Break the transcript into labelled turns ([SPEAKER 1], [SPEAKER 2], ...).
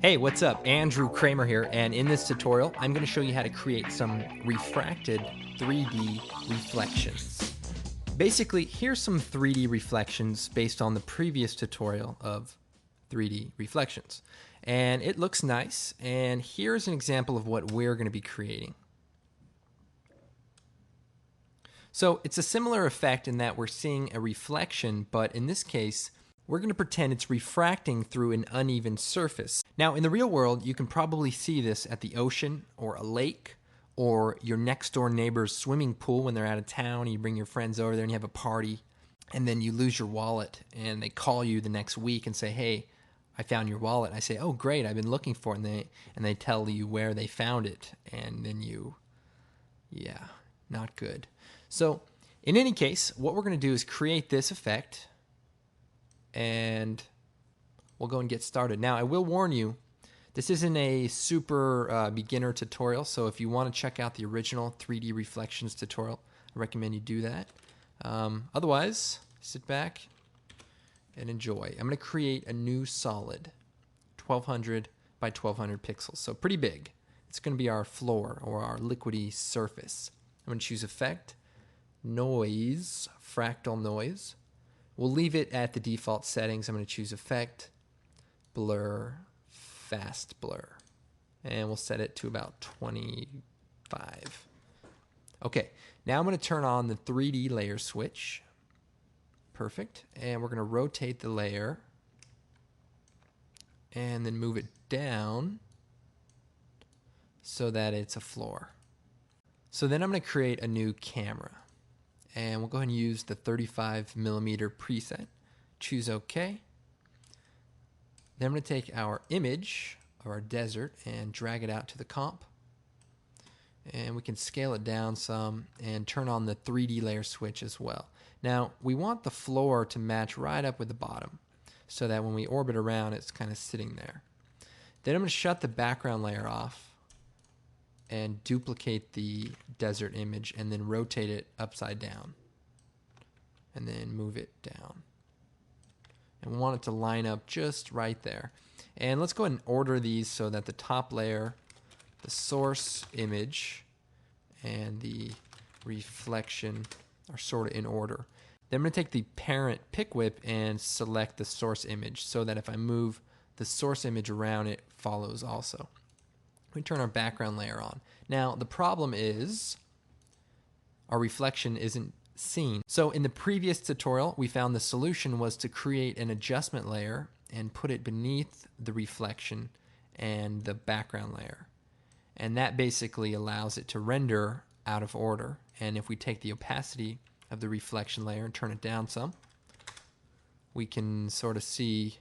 [SPEAKER 1] Hey, what's up? Andrew Kramer here, and in this tutorial, I'm going to show you how to create some refracted 3D reflections. Basically, here's some 3D reflections based on the previous tutorial of 3D reflections. And it looks nice, and here's an example of what we're going to be creating. So it's a similar effect in that we're seeing a reflection, but in this case, we're going to pretend it's refracting through an uneven surface. Now, in the real world, you can probably see this at the ocean or a lake or your next door neighbor's swimming pool when they're out of town. You bring your friends over there and you have a party, and then you lose your wallet, and they call you the next week and say, "Hey, I found your wallet." I say, "Oh, great, I've been looking for it," and they tell you where they found it, and then yeah, not good. So, in any case, what we're going to do is create this effect, and we'll go and get started. Now, I will warn you, this isn't a super beginner tutorial, so if you want to check out the original 3D reflections tutorial, I recommend you do that. Otherwise, sit back and enjoy. I'm going to create a new solid, 1200 by 1200 pixels, so pretty big. It's going to be our floor or our liquidy surface. I'm going to choose Effect, Noise, Fractal Noise. We'll leave it at the default settings. I'm going to choose Effect, Blur, Fast Blur. And we'll set it to about 25. Okay, now I'm going to turn on the 3D layer switch. Perfect. And we're going to rotate the layer and then move it down so that it's a floor. So then I'm going to create a new camera. And we'll go ahead and use the 35mm preset. Choose OK. Then I'm going to take our image of our desert and drag it out to the comp. And we can scale it down some and turn on the 3D layer switch as well. Now, we want the floor to match right up with the bottom so that when we orbit around, it's kind of sitting there. Then I'm going to shut the background layer off and duplicate the desert image and then rotate it upside down and then move it down. And we want it to line up just right there. And let's go ahead and order these so that the top layer, the source image, and the reflection are sort of in order. Then I'm going to take the parent pick whip and select the source image so that if I move the source image around, it follows also. We turn our background layer on. Now, the problem is our reflection isn't seen. So in the previous tutorial, we found the solution was to create an adjustment layer and put it beneath the reflection and the background layer. And that basically allows it to render out of order. And if we take the opacity of the reflection layer and turn it down some, we can sort of see